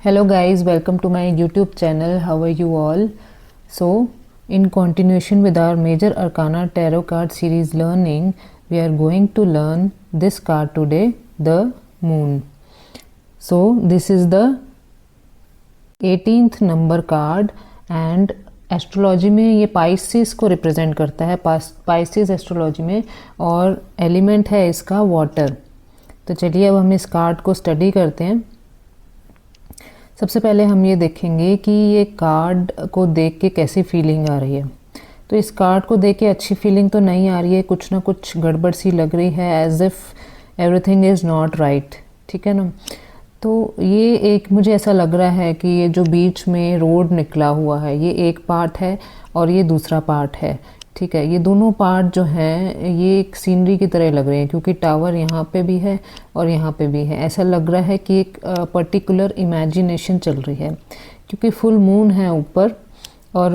Hello guys, welcome to my YouTube channel. How are you all? So, in continuation with our Major Arcana Tarot card series learning, we are going to learn this card today, the Moon. So, this is the 18th number card and astrology में ये Pisces को represent करता है, Pisces astrology में, और element है इसका water. तो चलिए अब हम इस कार्ड को स्टडी करते हैं। सबसे पहले हम ये देखेंगे कि ये कार्ड को देख के कैसी फीलिंग आ रही है। तो इस कार्ड को देख के अच्छी फीलिंग तो नहीं आ रही है, कुछ ना कुछ गड़बड़ सी लग रही है, as if everything is not right. ठीक है ना। तो ये एक मुझे ऐसा लग रहा है कि ये जो बीच में रोड निकला हुआ है ये एक पार्ट है और ये दूसरा पार्ट है। ठीक है, ये दोनों पार्ट जो हैं ये एक सीनरी की तरह लग रहे हैं, क्योंकि टावर यहाँ पे भी है और यहाँ पे भी है। ऐसा लग रहा है कि एक पर्टिकुलर इमेजिनेशन चल रही है, क्योंकि फुल मून है ऊपर और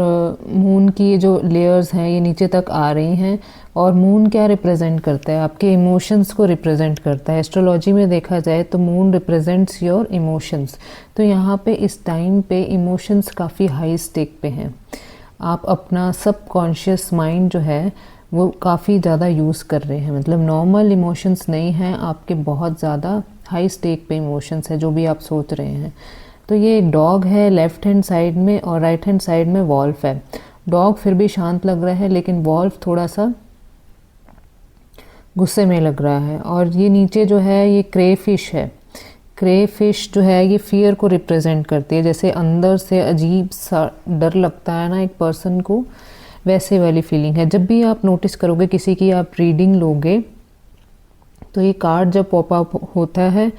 मून की ये जो लेयर्स हैं ये नीचे तक आ रही हैं। और मून क्या रिप्रेजेंट करता है? आपके इमोशंस को रिप्रेजेंट करता है। एस्ट्रोलॉजी में देखा जाए तो मून रिप्रेजेंट्स योर इमोशंस। तो यहाँ पे इस टाइम पे इमोशंस काफ़ी हाई स्टेक पे हैं। आप अपना सबकॉन्शियस माइंड जो है वो काफ़ी ज़्यादा यूज़ कर रहे हैं, मतलब नॉर्मल इमोशंस नहीं हैं आपके, बहुत ज़्यादा हाई स्टेक पे इमोशंस है जो भी आप सोच रहे हैं। तो ये एक डॉग है लेफ़्ट हैंड साइड में और राइट हैंड साइड में वॉल्फ है। डॉग फिर भी शांत लग रहा है, लेकिन वॉल्फ थोड़ा सा गुस्से में लग रहा है। और ये नीचे जो है ये क्रे फिश है। क्रे फिश जो है ये फियर को रिप्रेजेंट करती है, जैसे अंदर से अजीब सा डर लगता है ना एक पर्सन को, वैसे वाली फीलिंग है। जब भी आप नोटिस करोगे किसी की आप रीडिंग लोगे तो ये कार्ड जब पॉप अप होता है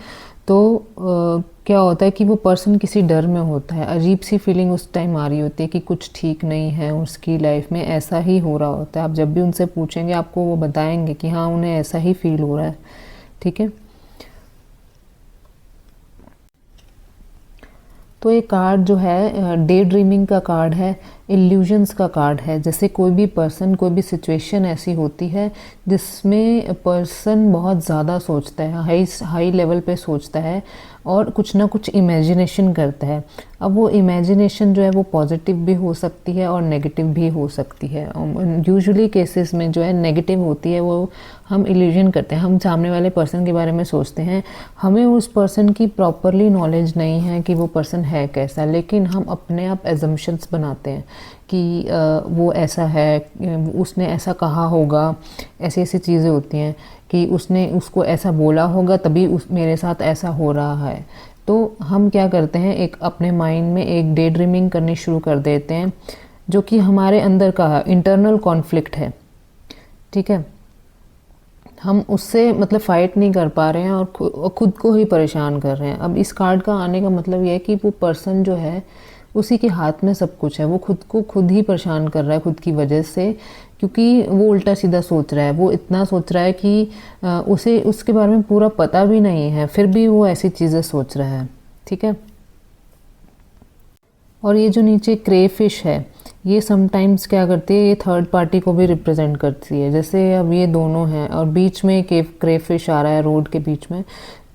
तो क्या होता है कि वो पर्सन किसी डर में होता है, अजीब सी फीलिंग उस टाइम आ रही होती है कि कुछ ठीक नहीं है उसकी लाइफ में, ऐसा ही हो रहा होता है। आप जब भी उनसे पूछेंगे आपको वो बताएंगे कि हाँ उन्हें ऐसा ही फील हो रहा है। ठीक है, तो ये कार्ड जो है डे ड्रीमिंग का कार्ड है, इल्यूजन्स का कार्ड है। जैसे कोई भी पर्सन, कोई भी सिचुएशन ऐसी होती है जिसमें पर्सन बहुत ज़्यादा सोचता है, हाई लेवल पे सोचता है और कुछ ना कुछ इमेजिनेशन करता है। अब वो इमेजिनेशन जो है वो पॉजिटिव भी हो सकती है और नेगेटिव भी हो सकती है। यूजुअली केसेस में जो है नेगेटिव होती है, वो हम इल्यूजन करते हैं, हम सामने वाले पर्सन के बारे में सोचते हैं, हमें उस पर्सन की प्रॉपरली नॉलेज नहीं है कि वो पर्सन है कैसा, लेकिन हम अपने आप एजम्पशंस बनाते हैं कि वो ऐसा है, उसने ऐसा कहा होगा, ऐसी ऐसी चीज़ें होती हैं कि उसने उसको ऐसा बोला होगा तभी मेरे साथ ऐसा हो रहा है। तो हम क्या करते हैं, एक अपने माइंड में एक डे ड्रीमिंग करनी शुरू कर देते हैं, जो कि हमारे अंदर का इंटरनल कॉन्फ्लिक्ट है। ठीक है, हम उससे मतलब फ़ाइट नहीं कर पा रहे हैं और खुद को ही परेशान कर रहे हैं। अब इस कार्ड का आने का मतलब ये है कि वो पर्सन जो है उसी के हाथ में सब कुछ है, वो खुद को खुद ही परेशान कर रहा है खुद की वजह से, क्योंकि वो उल्टा सीधा सोच रहा है। वो इतना सोच रहा है कि उसे उसके बारे में पूरा पता भी नहीं है, फिर भी वो ऐसी चीज़ें सोच रहा है। ठीक है, और ये जो नीचे क्रे फिश है ये समटाइम्स क्या करती है, ये थर्ड पार्टी को भी रिप्रेजेंट करती है। जैसे अब ये दोनों हैं और बीच में क्रे फिश आ रहा है रोड के बीच में,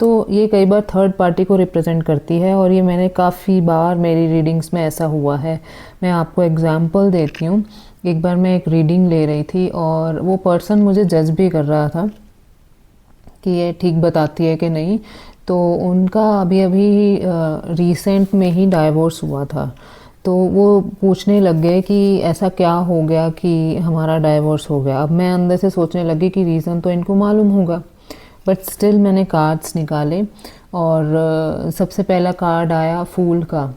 तो ये कई बार थर्ड पार्टी को रिप्रेजेंट करती है। और ये मैंने काफ़ी बार मेरी रीडिंग्स में ऐसा हुआ है। मैं आपको एग्जांपल देती हूँ। एक बार मैं एक रीडिंग ले रही थी और वो पर्सन मुझे जज भी कर रहा था कि ये ठीक बताती है कि नहीं। तो उनका अभी अभी रिसेंट में ही डाइवोर्स हुआ था, तो वो पूछने लग गए कि ऐसा क्या हो गया कि हमारा डाइवोर्स हो गया। अब मैं अंदर से सोचने लगी कि रीज़न तो इनको मालूम होगा, बट स्टिल मैंने कार्ड्स निकाले और सबसे पहला कार्ड आया फूल का,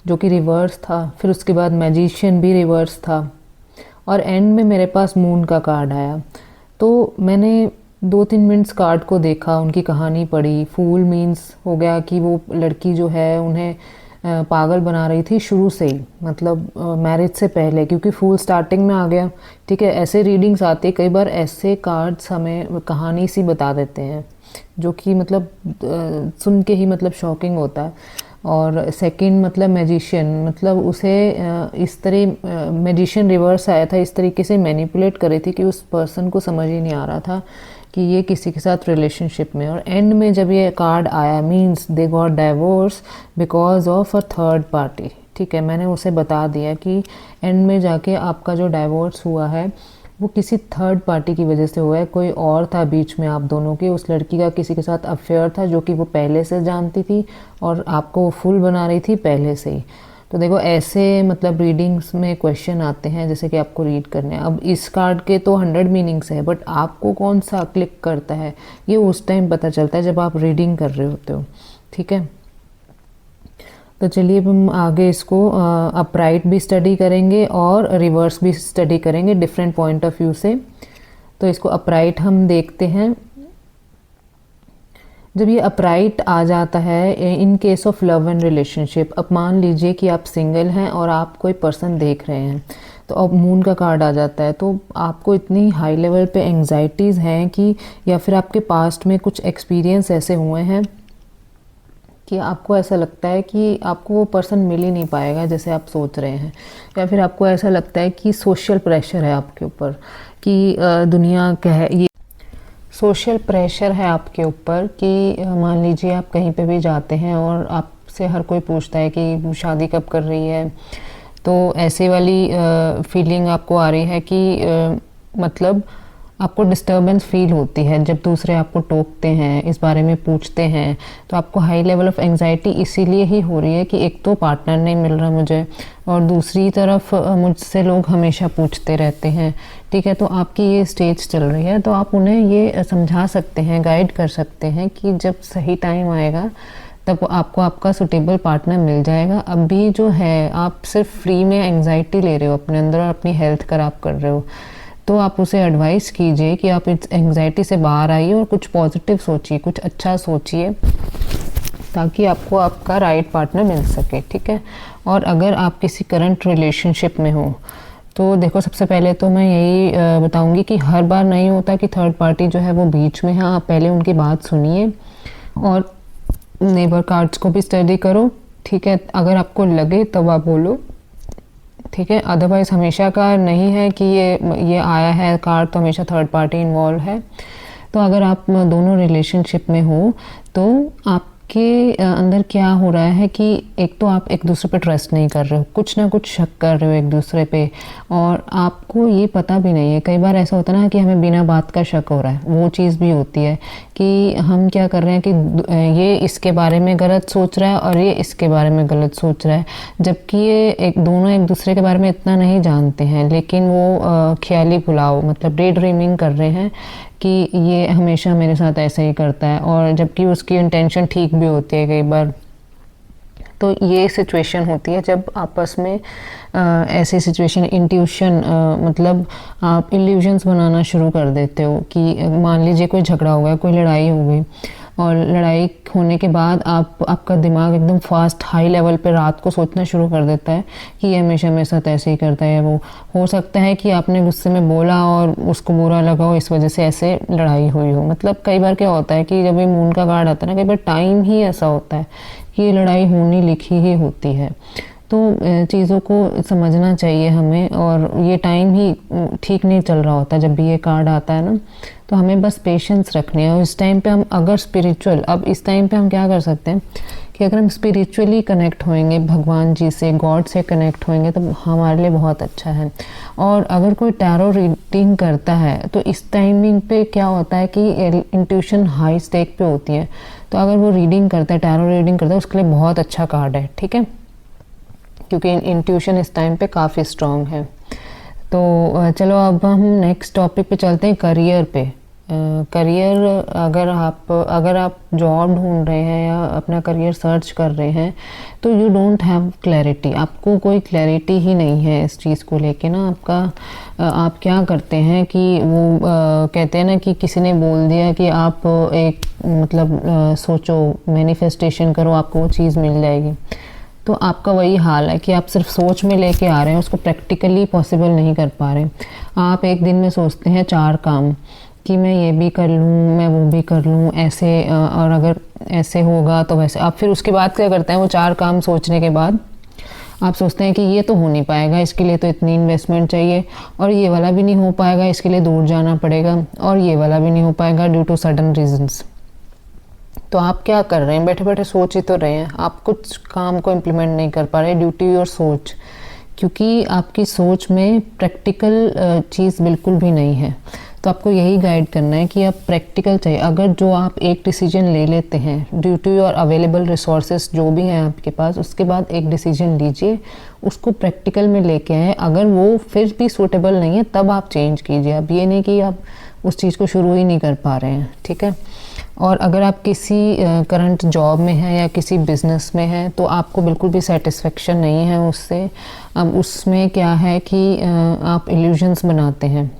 जो कि रिवर्स था। फिर उसके बाद मैजिशियन भी रिवर्स था और एंड में मेरे पास मून का कार्ड आया। तो मैंने 2-3 मिनट्स कार्ड को देखा, उनकी कहानी पढ़ी। फूल मीन्स हो गया कि वो लड़की जो है उन्हें पागल बना रही थी शुरू से ही, मतलब मैरिज से पहले, क्योंकि फूल स्टार्टिंग में आ गया। ठीक है, ऐसे रीडिंग्स आती है, कई बार ऐसे कार्ड्स हमें कहानी सी बता देते हैं जो कि मतलब सुन के ही मतलब शॉकिंग होता है। और सेकंड मतलब मैजिशियन, मतलब उसे इस तरह मैजिशियन रिवर्स आया था, इस तरीके से मैनिपुलेट कर रही थी कि उस पर्सन को समझ ही नहीं आ रहा था कि ये किसी के साथ रिलेशनशिप में, और एंड में जब ये कार्ड आया means they got divorce because of a third party. ठीक है, मैंने उसे बता दिया कि एंड में जाके आपका जो डाइवोर्स हुआ है वो किसी थर्ड पार्टी की वजह से हुआ है। कोई और था बीच में आप दोनों के, उस लड़की का किसी के साथ अफेयर था जो कि वो पहले से जानती थी और आपको वो फुल बना रही थी पहले से ही। तो देखो ऐसे मतलब रीडिंग्स में क्वेश्चन आते हैं जैसे कि आपको रीड करने हैं। अब इस कार्ड के तो 100 मीनिंग्स है, बट आपको कौन सा क्लिक करता है ये उस टाइम पता चलता है जब आप रीडिंग कर रहे होते हो। ठीक है, तो चलिए अब हम आगे इसको अपराइट भी स्टडी करेंगे और रिवर्स भी स्टडी करेंगे डिफरेंट पॉइंट ऑफ व्यू से। तो इसको अपराइट हम देखते हैं। जब ये अपराइट आ जाता है in case of love and relationship, अब मान लीजिए कि आप सिंगल हैं और आप कोई पर्सन देख रहे हैं, तो अब मून का कार्ड आ जाता है। तो आपको इतनी हाई लेवल पे एंग्जाइटीज़ हैं कि, या फिर आपके पास्ट में कुछ एक्सपीरियंस ऐसे हुए हैं कि आपको ऐसा लगता है कि आपको वो पर्सन मिल ही नहीं पाएगा जैसे आप सोच रहे हैं, या फिर आपको ऐसा लगता है कि सोशल प्रेशर है आपके ऊपर कि दुनिया कह ये सोशल प्रेशर है आपके ऊपर कि मान लीजिए आप कहीं पे भी जाते हैं और आपसे हर कोई पूछता है कि शादी कब कर रही है। तो ऐसे वाली फीलिंग आपको आ रही है कि मतलब आपको डिस्टर्बेंस फील होती है जब दूसरे आपको टोकते हैं, इस बारे में पूछते हैं। तो आपको हाई लेवल ऑफ एंग्जाइटी इसीलिए ही हो रही है कि एक तो पार्टनर नहीं मिल रहा मुझे, और दूसरी तरफ मुझसे लोग हमेशा पूछते रहते हैं। ठीक है, तो आपकी ये स्टेज चल रही है, तो आप उन्हें ये समझा सकते हैं, गाइड कर सकते हैं कि जब सही टाइम आएगा तब आपको आपका सुटेबल पार्टनर मिल जाएगा। अभी जो है आप सिर्फ फ्री में एंग्जाइटी ले रहे हो अपने अंदर और अपनी हेल्थ खराब कर रहे हो। तो आप उसे एडवाइस कीजिए कि आप इस एंग्जाइटी से बाहर आइए और कुछ पॉजिटिव सोचिए, कुछ अच्छा सोचिए, ताकि आपको आपका राइट पार्टनर मिल सके। ठीक है, और अगर आप किसी करंट रिलेशनशिप में हो तो देखो सबसे पहले तो मैं यही बताऊंगी कि हर बार नहीं होता कि थर्ड पार्टी जो है वो बीच में है। आप पहले उनकी बात सुनिए और नेबर कार्ड्स को भी स्टडी करो। ठीक है, अगर आपको लगे तब आप बोलो। ठीक है, अदरवाइज हमेशा का नहीं है कि ये आया है कार्ड तो हमेशा थर्ड पार्टी इन्वॉल्व है। तो अगर आप दोनों रिलेशनशिप में हो तो आपके अंदर क्या हो रहा है कि एक तो आप एक दूसरे पे ट्रस्ट नहीं कर रहे हो, कुछ ना कुछ शक कर रहे हो एक दूसरे पे, और आपको ये पता भी नहीं है। कई बार ऐसा होता है ना कि हमें बिना बात का शक हो रहा है, वो चीज़ भी होती है कि हम क्या कर रहे हैं कि ये इसके बारे में गलत सोच रहा है और ये इसके बारे में गलत सोच रहा है, जबकि ये दोनों एक दूसरे के बारे में इतना नहीं जानते हैं, लेकिन वो ख्याली पुलाव मतलब डे ड्रीमिंग कर रहे हैं कि ये हमेशा मेरे साथ ऐसा ही करता है, और जबकि उसकी इंटेंशन ठीक भी होती है कई बार। तो ये सिचुएशन होती है जब आपस में ऐसी सिचुएशन इंट्यूशन मतलब आप इल्यूजन्स बनाना शुरू कर देते हो कि मान लीजिए कोई झगड़ा हो गया, कोई लड़ाई हो गई, और लड़ाई होने के बाद आपका दिमाग एकदम फास्ट हाई लेवल पे रात को सोचना शुरू कर देता है कि ये हमेशा मेरे साथ ऐसे ही करता है। वो हो सकता है कि आपने गुस्से में बोला और उसको बुरा लगा हो, इस वजह से ऐसे लड़ाई हुई हो। मतलब कई बार क्या होता है कि जब ये मून का कार्ड आता है ना, कई बार टाइम ही ऐसा होता है कि ये लड़ाई होनी लिखी ही होती है। तो चीज़ों को समझना चाहिए हमें, और ये टाइम ही ठीक नहीं चल रहा होता जब भी ये कार्ड आता है ना। तो हमें बस पेशेंस रखनी है, और इस टाइम पे हम अगर स्पिरिचुअल, अब इस टाइम पे हम क्या कर सकते हैं कि अगर हम स्पिरिचुअली कनेक्ट होएंगे, भगवान जी से, गॉड से कनेक्ट होएंगे, तो हमारे लिए बहुत अच्छा है। और अगर कोई टैरो रीडिंग करता है तो इस टाइमिंग पे क्या होता है कि इंट्यूशन हाई स्टेक पे होती है। तो अगर वो रीडिंग करता है, टैरो रीडिंग करता है, उसके लिए बहुत अच्छा कार्ड है। ठीक है, क्योंकि इंट्यूशन इस टाइम पे काफ़ी स्ट्रॉन्ग है। तो चलो अब हम नेक्स्ट टॉपिक पे चलते हैं, करियर पे। करियर, अगर आप जॉब ढूंढ रहे हैं या अपना करियर सर्च कर रहे हैं तो यू डोंट हैव क्लैरिटी, आपको कोई क्लैरिटी ही नहीं है इस चीज़ को लेके ना। आप क्या करते हैं कि वो कहते हैं ना कि किसी ने बोल दिया कि आप एक मतलब सोचो, मैनिफेस्टेशन करो, आपको वो चीज़ मिल जाएगी। तो आपका वही हाल है कि आप सिर्फ सोच में लेके आ रहे हैं, उसको प्रैक्टिकली पॉसिबल नहीं कर पा रहे। आप एक दिन में सोचते हैं 4 काम कि मैं ये भी कर लूँ, मैं वो भी कर लूँ, ऐसे, और अगर ऐसे होगा तो वैसे। आप फिर उसके बाद क्या करते हैं, वो 4 काम सोचने के बाद आप सोचते हैं कि ये तो हो नहीं पाएगा, इसके लिए तो इतनी इन्वेस्टमेंट चाहिए, और ये वाला भी नहीं हो पाएगा, इसके लिए दूर जाना पड़ेगा, और ये वाला भी नहीं हो पाएगा ड्यू टू सडन रीजंस। तो आप क्या कर रहे हैं, बैठे बैठे सोच ही तो रहे हैं, आप कुछ काम को इम्प्लीमेंट नहीं कर पा रहे ड्यू टू योर सोच, क्योंकि आपकी सोच में प्रैक्टिकल चीज़ बिल्कुल भी नहीं है। तो आपको यही गाइड करना है कि आप प्रैक्टिकल चाहिए। अगर जो आप एक डिसीजन ले लेते हैं due to your available resources जो भी हैं आपके पास, उसके बाद एक डिसीजन लीजिए, उसको प्रैक्टिकल में लेके आए। अगर वो फिर भी सूटेबल नहीं है तब आप चेंज कीजिए। अब ये नहीं कि आप उस चीज़ को शुरू ही नहीं कर पा रहे हैं, ठीक है। और अगर आप किसी करंट जॉब में हैं या किसी बिज़नेस में हैं तो आपको बिल्कुल भी सेटिस्फेक्शन नहीं है उससे। अब उसमें क्या है कि आप इल्यूजन्स बनाते हैं,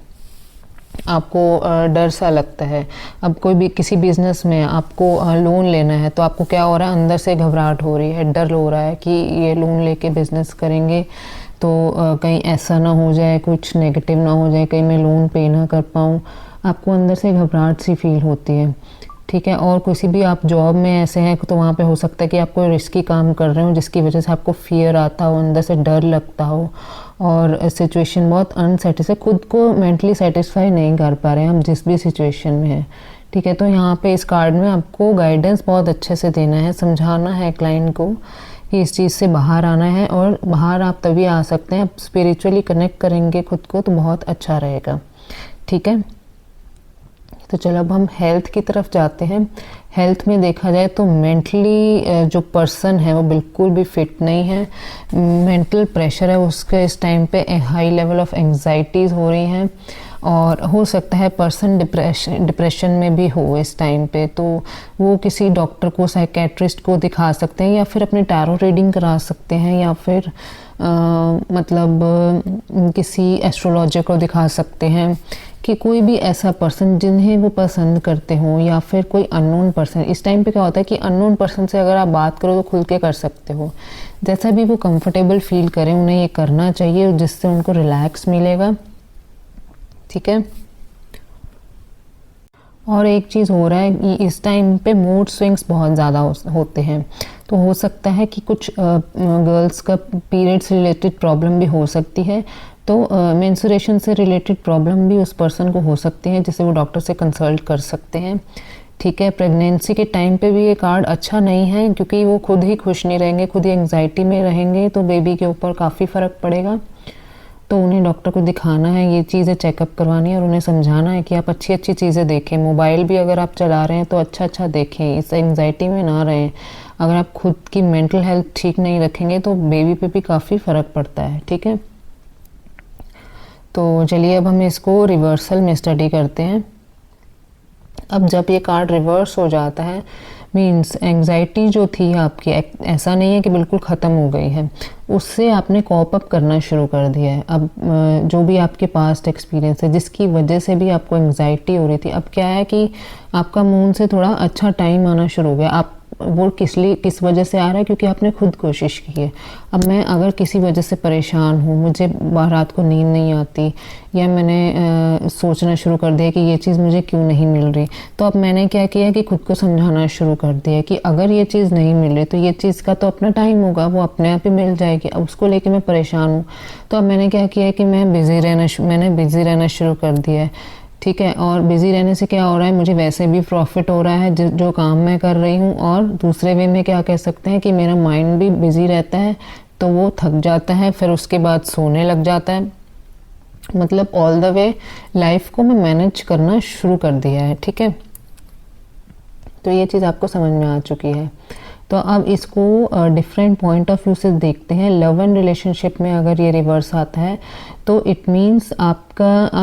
आपको डर सा लगता है। अब कोई भी किसी बिज़नेस में आपको लोन लेना है तो आपको क्या हो रहा है, अंदर से घबराहट हो रही है, डर हो रहा है कि ये लोन लेके बिज़नेस करेंगे तो कहीं ऐसा ना हो जाए, कुछ नेगेटिव ना हो जाए, कहीं मैं लोन पे ना कर पाऊँ। आपको अंदर से घबराहट सी फील होती है, ठीक है। और किसी भी आप जॉब में ऐसे हैं तो वहाँ पे हो सकता है कि आप कोई रिस्की काम कर रहे हो जिसकी वजह से आपको फियर आता हो, अंदर से डर लगता हो, और सिचुएशन बहुत अनसेटिस्फाई, खुद को मेंटली सेटिस्फाई नहीं कर पा रहे हैं हम जिस भी सिचुएशन में है, ठीक है। तो यहाँ पे इस कार्ड में आपको गाइडेंस बहुत अच्छे से देना है, समझाना है क्लाइंट को कि इस चीज़ से बाहर आना है, और बाहर आप तभी आ सकते हैं, आप स्पिरिचुअली कनेक्ट करेंगे खुद को तो बहुत अच्छा रहेगा, ठीक है। तो चलो अब हम हेल्थ की तरफ जाते हैं। हेल्थ में देखा जाए तो मेंटली जो पर्सन है वो बिल्कुल भी फिट नहीं है, मेंटल प्रेशर है उसके, इस टाइम पे हाई लेवल ऑफ एंग्जाइटीज़ हो रही हैं, और हो सकता है पर्सन डिप्रेशन में भी हो इस टाइम पे। तो वो किसी डॉक्टर को, साइकेट्रिस्ट को दिखा सकते हैं, या फिर अपनी टैरो रीडिंग करा सकते हैं, या फिर मतलब किसी एस्ट्रोलॉजर को दिखा सकते हैं, कि कोई भी ऐसा पर्सन जिन्हें वो पसंद करते हों, या फिर कोई अननोन पर्सन। इस टाइम पे क्या होता है कि अननोन पर्सन से अगर आप बात करो तो खुल के कर सकते हो, जैसा भी वो कंफर्टेबल फील करें उन्हें ये करना चाहिए, जिससे उनको रिलैक्स मिलेगा, ठीक है। और एक चीज़ हो रहा है कि इस टाइम पे मूड स्विंग्स बहुत ज़्यादा होते हैं, तो हो सकता है कि कुछ गर्ल्स का पीरियड्स रिलेटेड प्रॉब्लम भी हो सकती है, तो मेंस्ट्रुएशन से रिलेटेड प्रॉब्लम भी उस पर्सन को हो सकती है, जिसे वो डॉक्टर से कंसल्ट कर सकते हैं, ठीक है। प्रेगनेंसी के टाइम पे भी ये कार्ड अच्छा नहीं है, क्योंकि वो खुद ही खुश नहीं रहेंगे, खुद ही एंग्जाइटी में रहेंगे, तो बेबी के ऊपर काफ़ी फ़र्क पड़ेगा। तो उन्हें डॉक्टर को दिखाना है, ये चीज़ें चेकअप करवानी है, और उन्हें समझाना है कि आप अच्छी अच्छी चीज़ें देखें। मोबाइल भी अगर आप चला रहे हैं तो अच्छा अच्छा देखें, इस एंग्जाइटी में ना रहें। अगर आप खुद की मेंटल हेल्थ ठीक नहीं रखेंगे तो बेबी पे भी काफ़ी फ़र्क पड़ता है, ठीक है। तो चलिए अब हम इसको रिवर्सल में स्टडी करते हैं। अब जब ये कार्ड रिवर्स हो जाता है, मीन्स एंग्जाइटी जो थी आपकी, ऐसा नहीं है कि बिल्कुल ख़त्म हो गई है, उससे आपने कॉप अप करना शुरू कर दिया है। अब जो भी आपके पास्ट एक्सपीरियंस है जिसकी वजह से भी आपको एंग्जाइटी हो रही थी, अब क्या है कि आपका मूड से थोड़ा अच्छा टाइम आना शुरू हो गया। आप वो किस वजह से आ रहा है, क्योंकि आपने खुद कोशिश की है। अब मैं अगर किसी वजह से परेशान हूँ, मुझे रात को नींद नहीं आती, या मैंने सोचना शुरू कर दिया कि ये चीज़ मुझे क्यों नहीं मिल रही, तो अब मैंने क्या किया कि खुद को समझाना शुरू कर दिया कि अगर ये चीज़ नहीं मिल रही तो ये चीज़ का तो अपना टाइम होगा, वो अपने आप ही मिल जाएगी। अब उसको लेके मैं परेशान हूँ, तो अब मैंने क्या किया कि मैंने बिज़ी रहना शुरू कर दिया है, ठीक है। और बिज़ी रहने से क्या हो रहा है, मुझे वैसे भी प्रॉफिट हो रहा है जो काम मैं कर रही हूँ, और दूसरे वे में क्या कह सकते हैं कि मेरा माइंड भी बिज़ी रहता है, तो वो थक जाता है, फिर उसके बाद सोने लग जाता है। मतलब ऑल द वे लाइफ को मैं मैनेज करना शुरू कर दिया है, ठीक है। तो ये चीज़ आपको समझ में आ चुकी है। तो अब इसको डिफरेंट पॉइंट ऑफ व्यू से देखते हैं। लव एंड रिलेशनशिप में अगर ये रिवर्स आता है तो इट मीन्स आप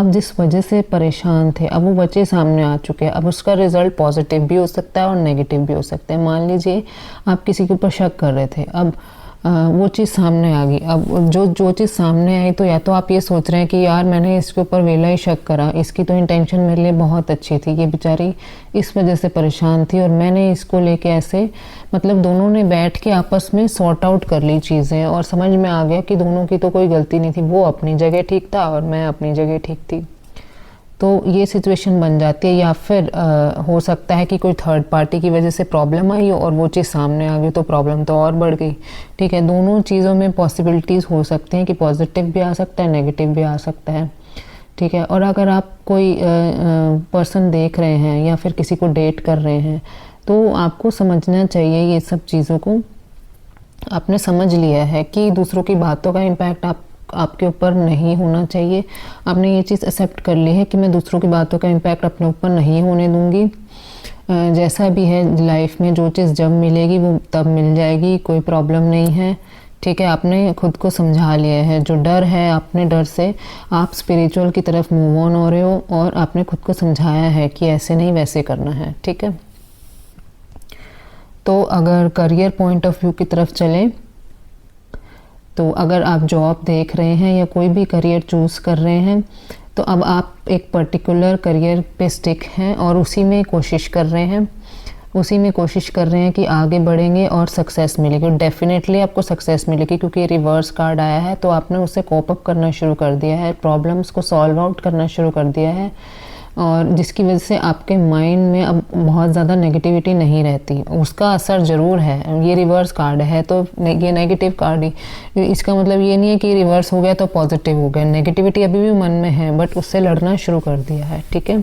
जिस वजह से परेशान थे, अब वो वजह सामने आ चुके हैं। अब उसका रिजल्ट पॉजिटिव भी हो सकता है और नेगेटिव भी हो सकता है। मान लीजिए आप किसी के ऊपर शक कर रहे थे, अब वो चीज़ सामने आ गई। अब जो चीज़ सामने आई, तो या तो आप ये सोच रहे हैं कि यार मैंने इसके ऊपर वेला ही शक करा, इसकी तो इंटेंशन मेरे लिए बहुत अच्छी थी, ये बेचारी इस वजह से परेशान थी और मैंने इसको लेके ऐसे, मतलब दोनों ने बैठ के आपस में सॉर्ट आउट कर ली चीज़ें और समझ में आ गया कि दोनों की तो कोई गलती नहीं थी, वो अपनी जगह ठीक था और मैं अपनी जगह ठीक थी। तो ये सिचुएशन बन जाती है। या फिर हो सकता है कि कोई थर्ड पार्टी की वजह से प्रॉब्लम आई हो और वो चीज़ सामने आ गई तो प्रॉब्लम तो और बढ़ गई। ठीक है, दोनों चीज़ों में पॉसिबिलिटीज़ हो सकती हैं कि पॉजिटिव भी आ सकता है, नेगेटिव भी आ सकता है। ठीक है, और अगर आप कोई पर्सन देख रहे हैं या फिर किसी को डेट कर रहे हैं तो आपको समझना चाहिए ये सब चीज़ों को। आपने समझ लिया है कि दूसरों की बातों का इम्पैक्ट आपके ऊपर नहीं होना चाहिए। आपने ये चीज़ एक्सेप्ट कर ली है कि मैं दूसरों की बातों का इम्पैक्ट अपने ऊपर नहीं होने दूंगी। जैसा भी है लाइफ में, जो चीज़ जब मिलेगी वो तब मिल जाएगी, कोई प्रॉब्लम नहीं है। ठीक है, आपने खुद को समझा लिया है। जो डर है, अपने डर से आप स्पिरिचुअल की तरफ मूव ऑन हो रहे हो और आपने खुद को समझाया है कि ऐसे नहीं वैसे करना है। ठीक है, तो अगर करियर पॉइंट ऑफ व्यू की तरफ चलें तो अगर आप जॉब देख रहे हैं या कोई भी करियर चूज़ कर रहे हैं तो अब आप एक पर्टिकुलर करियर पे स्टिक हैं और उसी में कोशिश कर रहे हैं कि आगे बढ़ेंगे और सक्सेस मिलेगी। डेफिनेटली आपको सक्सेस मिलेगी क्योंकि रिवर्स कार्ड आया है, तो आपने उससे कोप अप करना शुरू कर दिया है, प्रॉब्लम्स को सॉल्व आउट करना शुरू कर दिया है, और जिसकी वजह से आपके माइंड में अब बहुत ज़्यादा नेगेटिविटी नहीं रहती। उसका असर ज़रूर है, ये रिवर्स कार्ड है तो ये नेगेटिव कार्ड ही, इसका मतलब ये नहीं है कि रिवर्स हो गया तो पॉजिटिव हो गया। नेगेटिविटी अभी भी मन में है बट उससे लड़ना शुरू कर दिया है। ठीक है,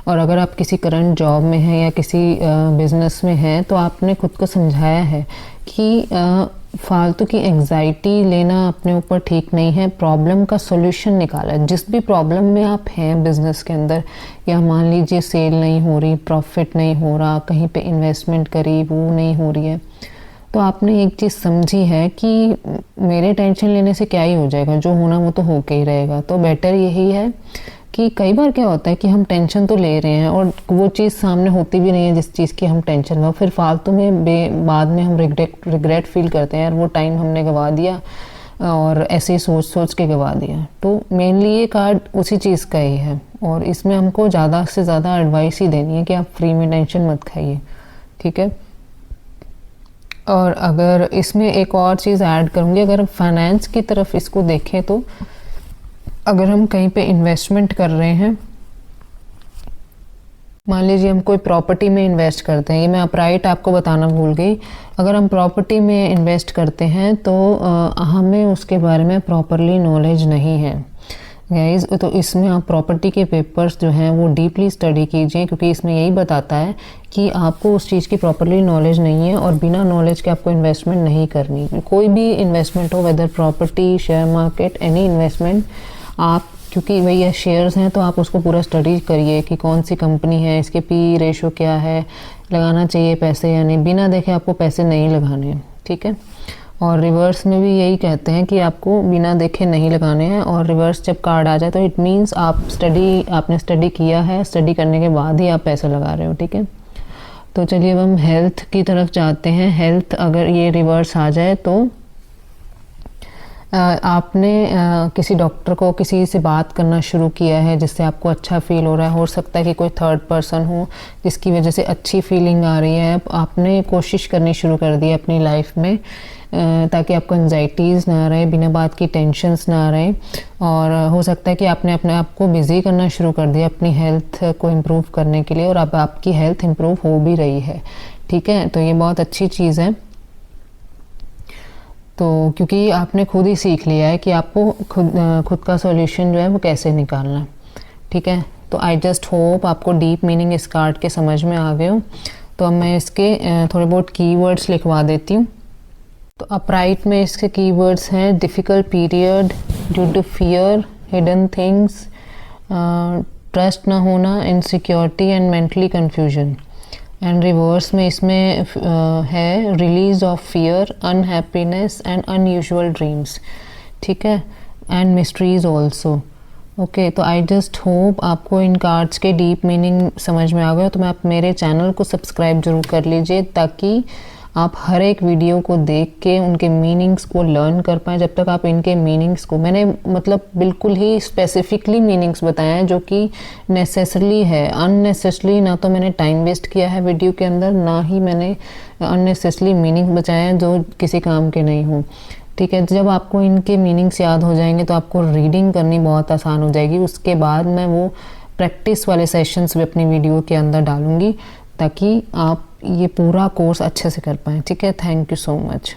और अगर आप किसी करंट जॉब में हैं या किसी बिजनेस में हैं तो आपने खुद को समझाया है कि फालतू की एंग्जाइटी लेना अपने ऊपर ठीक नहीं है। प्रॉब्लम का सॉल्यूशन निकाला। जिस भी प्रॉब्लम में आप हैं बिजनेस के अंदर, या मान लीजिए सेल नहीं हो रही, प्रॉफिट नहीं हो रहा, कहीं पे इन्वेस्टमेंट करी वो नहीं हो रही है, तो आपने एक चीज़ समझी है कि मेरे टेंशन लेने से क्या ही हो जाएगा, जो होना वो तो होके ही रहेगा। तो बेटर यही है कि कई बार क्या होता है कि हम टेंशन तो ले रहे हैं और वो चीज़ सामने होती भी नहीं है जिस चीज़ की हम टेंशन में, फिर फालतू में बाद में हम रिग्रेट फील करते हैं, यार वो टाइम हमने गंवा दिया और ऐसे ही सोच सोच के गंवा दिया। तो मेनली ये कार्ड उसी चीज़ का ही है और इसमें हमको ज़्यादा से ज़्यादा एडवाइस ही देनी है कि आप फ्री में टेंशन मत खाइए। ठीक है, और अगर इसमें एक और चीज़ ऐड करूँगी, अगर फाइनेंस की तरफ इसको देखें तो अगर हम कहीं पे इन्वेस्टमेंट कर रहे हैं, मान लीजिए हम कोई प्रॉपर्टी में इन्वेस्ट करते हैं, ये मैं अपराइट आपको बताना भूल गई। अगर हम प्रॉपर्टी में इन्वेस्ट करते हैं तो हमें उसके बारे में प्रॉपरली नॉलेज नहीं है गाइस, तो इसमें आप प्रॉपर्टी के पेपर्स जो हैं वो डीपली स्टडी कीजिए, क्योंकि इसमें यही बताता है कि आपको उस चीज़ की प्रॉपरली नॉलेज नहीं है और बिना नॉलेज के आपको इन्वेस्टमेंट नहीं करनी। कोई भी इन्वेस्टमेंट हो, whether property, share market, any investment, आप क्योंकि वही है शेयर्स हैं तो आप उसको पूरा स्टडी करिए कि कौन सी कंपनी है, इसके पी रेशो क्या है, लगाना चाहिए पैसे या नहीं। बिना देखे आपको पैसे नहीं लगाने। ठीक है, और रिवर्स में भी यही कहते हैं कि आपको बिना देखे नहीं लगाने हैं, और रिवर्स जब कार्ड आ जाए तो इट मीन्स आपने स्टडी किया है, स्टडी करने के बाद ही आप पैसा लगा रहे हो। ठीक है, तो चलिए अब हम हेल्थ की तरफ जाते हैं। हेल्थ अगर ये रिवर्स आ जाए तो आपने किसी डॉक्टर को किसी से बात करना शुरू किया है जिससे आपको अच्छा फील हो रहा है। हो सकता है कि कोई थर्ड पर्सन हो जिसकी वजह से अच्छी फीलिंग आ रही है। आपने कोशिश करनी शुरू कर दी है अपनी लाइफ में ताकि आपको एंजाइटीज़ ना रहे, बिना बात की टेंशन्स ना रहे, और हो सकता है कि आपने अपने आप को बिज़ी करना शुरू कर दिया अपनी हेल्थ को इम्प्रूव करने के लिए, और अब आपकी हेल्थ इम्प्रूव हो भी रही है। ठीक है, तो ये बहुत अच्छी चीज़ है। तो क्योंकि आपने खुद ही सीख लिया है कि आपको खुद का सॉल्यूशन जो है वो कैसे निकालना है। ठीक है, तो आई जस्ट होप आपको डीप मीनिंग इस कार्ड के समझ में आ गए हो। तो अब मैं इसके थोड़े बहुत कीवर्ड्स लिखवा देती हूँ। तो अपराइट में इसके कीवर्ड्स हैं difficult period, due to fear, hidden things, trust ना होना, insecurity and mentally confusion. And reverse में इसमें है release of fear, unhappiness and unusual dreams. ठीक है, एंड मिस्ट्रीज ऑल्सो। ओके, तो आई जस्ट होप आपको इन कार्ड्स के डीप मीनिंग समझ में आ गया। तो मैं आप मेरे चैनल को सब्सक्राइब जरूर कर लीजिए ताकि आप हर एक वीडियो को देख के उनके मीनिंग्स को लर्न कर पाएँ। जब तक आप इनके मीनिंग्स को, मैंने मतलब बिल्कुल ही स्पेसिफिकली मीनिंग्स बताए हैं जो कि नेसेसरली है। अननेसेसरली ना तो मैंने टाइम वेस्ट किया है वीडियो के अंदर, ना ही मैंने अननेसेसरली मीनिंग बचाए हैं जो किसी काम के नहीं हों। ठीक है, जब आपको इनके मीनिंग्स याद हो जाएंगे तो आपको रीडिंग करनी बहुत आसान हो जाएगी। उसके बाद मैं वो प्रैक्टिस वाले सेशंस भी अपनी वीडियो के अंदर डालूंगी ताकि आप ये पूरा कोर्स अच्छे से कर पाएँ। ठीक है, थैंक यू सो मच।